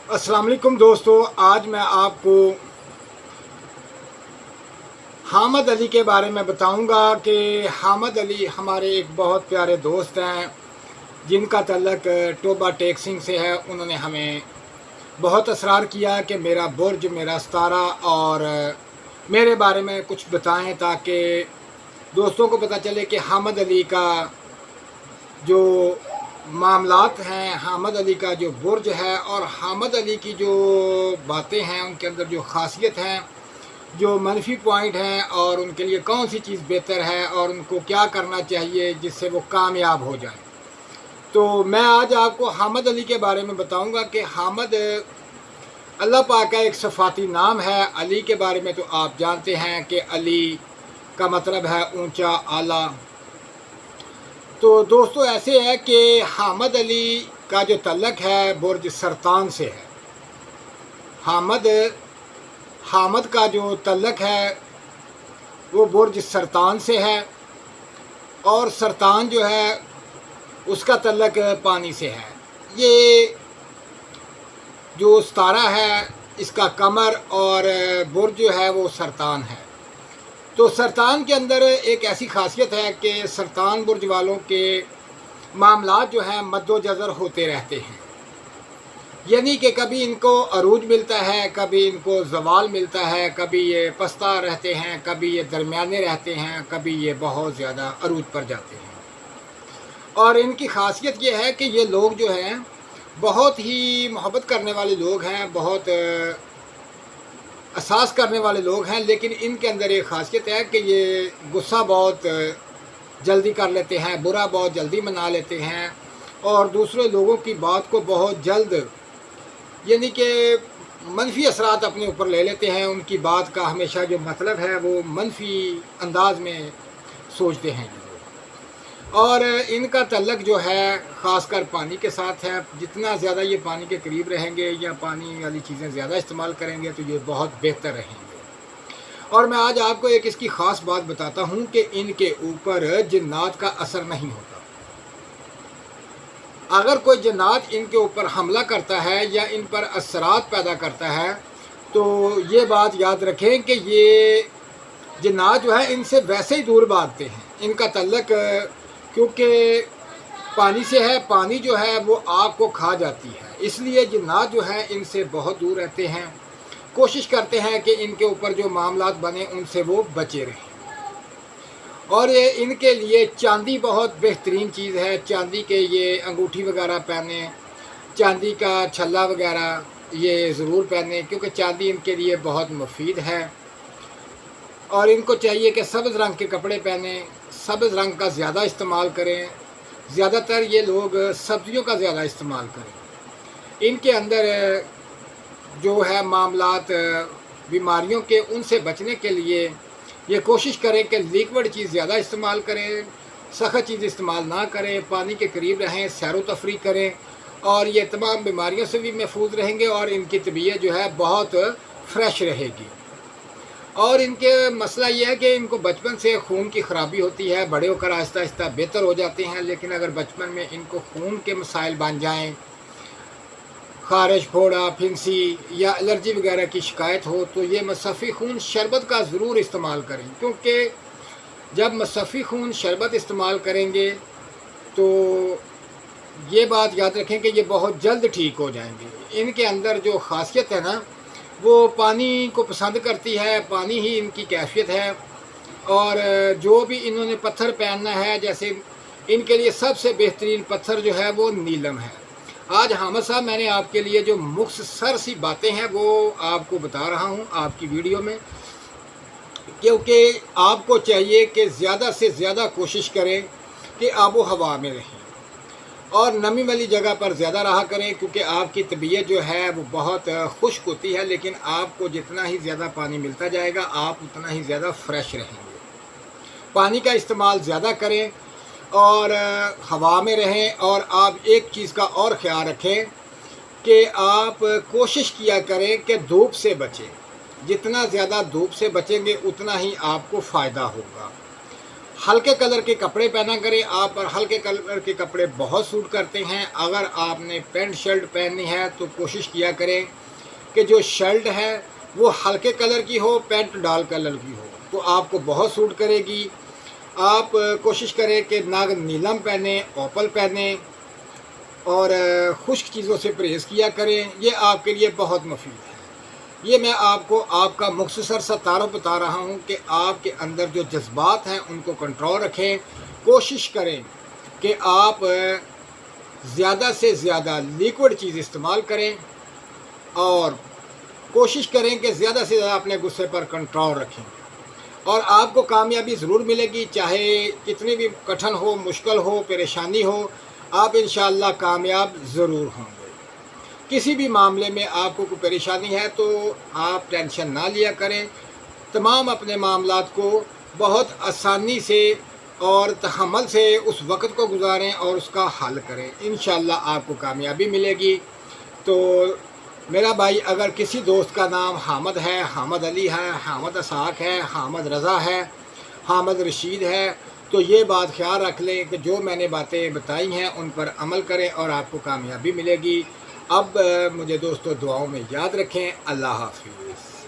अस्सलाम वालेकुम दोस्तों, आज मैं आपको हामिद अली के बारे में बताऊंगा कि हामिद अली हमारे एक बहुत प्यारे दोस्त हैं जिनका तल्लक टोबा टेक्सिंग से है। उन्होंने हमें बहुत असरार किया कि मेरा बुर्ज, मेरा सितारा और मेरे बारे में कुछ बताएं ताकि दोस्तों को पता चले कि हामिद अली का जो मामलात हैं, हामिद अली का जो बुर्ज है और हामिद अली की जो बातें हैं, उनके अंदर जो खासियत हैं, जो मनफी पॉइंट हैं और उनके लिए कौन सी चीज़ बेहतर है और उनको क्या करना चाहिए जिससे वो कामयाब हो जाए। तो मैं आज आपको हामिद अली के बारे में बताऊंगा कि हामिद अल्लाह पाक का एक सफ़ाती नाम है। अली के बारे में तो आप जानते हैं कि अली का मतलब है ऊंचा, आला। तो दोस्तों ऐसे है कि हामिद अली का जो तल्लक है बुर्ज सरतान से है। हामिद का जो तल्लक है वो बुर्ज सरतान से है और सरतान जो है उसका तल्लक पानी से है। ये जो सितारा है इसका कमर और बुर्ज जो है वो सरतान है। तो सरतान के अंदर एक ऐसी खासियत है कि सरतान बुर्ज वालों के मामलात जो हैं मद्दोजज़र होते रहते हैं, यानी कि कभी इनको अरूज मिलता है, कभी इनको ज़वाल मिलता है, कभी ये पस्ता रहते हैं, कभी ये दरमियाने रहते हैं, कभी ये बहुत ज़्यादा अरूज पर जाते हैं। और इनकी खासियत ये है कि ये लोग जो हैं बहुत ही मोहब्बत करने वाले लोग हैं, बहुत एहसास करने वाले लोग हैं, लेकिन इनके अंदर एक ख़ासियत है कि ये गुस्सा बहुत जल्दी कर लेते हैं, बुरा बहुत जल्दी मना लेते हैं और दूसरे लोगों की बात को बहुत जल्द, यानी कि मनफी असरात अपने ऊपर ले लेते हैं। उनकी बात का हमेशा जो मतलब है वो मनफी अंदाज में सोचते हैं और इनका तल्लक जो है ख़ासकर पानी के साथ है। जितना ज़्यादा ये पानी के करीब रहेंगे या पानी वाली चीज़ें ज़्यादा इस्तेमाल करेंगे तो ये बहुत बेहतर रहेंगे। और मैं आज आपको एक इसकी ख़ास बात बताता हूँ कि इनके ऊपर जिन्नात का असर नहीं होता। अगर कोई जिन्नात इनके ऊपर हमला करता है या इन पर असरात पैदा करता है तो ये बात याद रखें कि ये जिन्नात जो है इनसे वैसे ही दूर भागते हैं। इनका तल्लक क्योंकि पानी से है, पानी जो है वो आग को खा जाती है, इसलिए जिन्नात जो है इनसे बहुत दूर रहते हैं। कोशिश करते हैं कि इनके ऊपर जो मामलात बने उनसे वो बचे रहें। और ये इनके लिए चांदी बहुत बेहतरीन चीज़ है। चांदी के ये अंगूठी वगैरह पहने, चांदी का छल्ला वगैरह ये ज़रूर पहने, क्योंकि चांदी इनके लिए बहुत मुफीद है। और इनको चाहिए कि सब्ज़ रंग के कपड़े पहने, सब्ज़ रंग का ज़्यादा इस्तेमाल करें। ज़्यादातर ये लोग सब्ज़ियों का ज़्यादा इस्तेमाल करें। इनके अंदर जो है मामलात बीमारियों के, उनसे बचने के लिए ये कोशिश करें कि लिक्विड चीज़ ज़्यादा इस्तेमाल करें, सख्त चीज़ इस्तेमाल ना करें, पानी के करीब रहें, सैर व तफरी करें और ये तमाम बीमारियों से भी महफूज रहेंगे और इनकी तबीयत जो है बहुत फ्रेश रहेगी। और इनके मसला ये है कि इनको बचपन से खून की ख़राबी होती है, बड़े होकर आहिस्ता आहिस्ता बेहतर हो जाते हैं। लेकिन अगर बचपन में इनको खून के मसाइल बन जाएं, खारिश, फोड़ा, फिंसी या एलर्जी वगैरह की शिकायत हो तो ये मसफ़ी खून शरबत का ज़रूर इस्तेमाल करें, क्योंकि जब मसफ़ी खून शरबत इस्तेमाल करेंगे तो ये बात याद रखें कि ये बहुत जल्द ठीक हो जाएंगे। इनके अंदर जो ख़ासियत है ना वो पानी को पसंद करती है, पानी ही इनकी कैफियत है। और जो भी इन्होंने पत्थर पहनना है, जैसे इनके लिए सबसे बेहतरीन पत्थर जो है वो नीलम है। आज हामिद साहब मैंने आपके लिए जो मुख्तसर सी बातें हैं वो आपको बता रहा हूँ आपकी वीडियो में, क्योंकि आपको चाहिए कि ज़्यादा से ज़्यादा कोशिश करें कि आबो हवा में रहें और नमी वाली जगह पर ज़्यादा रहा करें, क्योंकि आपकी तबीयत जो है वो बहुत खुश्क होती है। लेकिन आपको जितना ही ज़्यादा पानी मिलता जाएगा आप उतना ही ज़्यादा फ्रेश रहेंगे। पानी का इस्तेमाल ज़्यादा करें और हवा में रहें। और आप एक चीज़ का और ख़्याल रखें कि आप कोशिश किया करें कि धूप से बचें। जितना ज़्यादा धूप से बचेंगे उतना ही आपको फ़ायदा होगा। हल्के कलर के कपड़े पहना करें। आप पर हल्के कलर के कपड़े बहुत सूट करते हैं। अगर आपने पैंट शर्ट पहननी है तो कोशिश किया करें कि जो शर्ट है वो हल्के कलर की हो, पैंट डार्क कलर की हो, तो आपको बहुत सूट करेगी। आप कोशिश करें कि नाग नीलम पहने, ओपल पहने और खुश्क चीज़ों से परहेज़ किया करें। ये आपके लिए बहुत मुफीद है। ये मैं आपको आपका मुख्तसर सा तारुफ बता रहा हूँ कि आपके अंदर जो जज्बात हैं उनको कंट्रोल रखें। कोशिश करें कि आप ज़्यादा से ज़्यादा लिक्विड चीज़ इस्तेमाल करें और कोशिश करें कि ज़्यादा से ज़्यादा अपने गुस्से पर कंट्रोल रखें और आपको कामयाबी ज़रूर मिलेगी। चाहे कितनी भी कठिन हो, मुश्किल हो, परेशानी हो, आप इंशाअल्लाह कामयाब ज़रूर होंगे। किसी भी मामले में आपको कोई परेशानी है तो आप टेंशन ना लिया करें। तमाम अपने मामलात को बहुत आसानी से और तहम्मुल से उस वक़्त को गुजारें और उसका हल करें। इंशाअल्लाह आपको कामयाबी मिलेगी। तो मेरा भाई, अगर किसी दोस्त का नाम हामिद है, हामिद अली है, हामिद असाक है, हामिद रज़ा है, हामिद रशीद है, तो ये बात ख्याल रख लें कि जो मैंने बातें बताई हैं उन पर अमल करें और आपको कामयाबी मिलेगी। अब मुझे दोस्तों दुआओं में याद रखें। अल्लाह हाफ़िज़।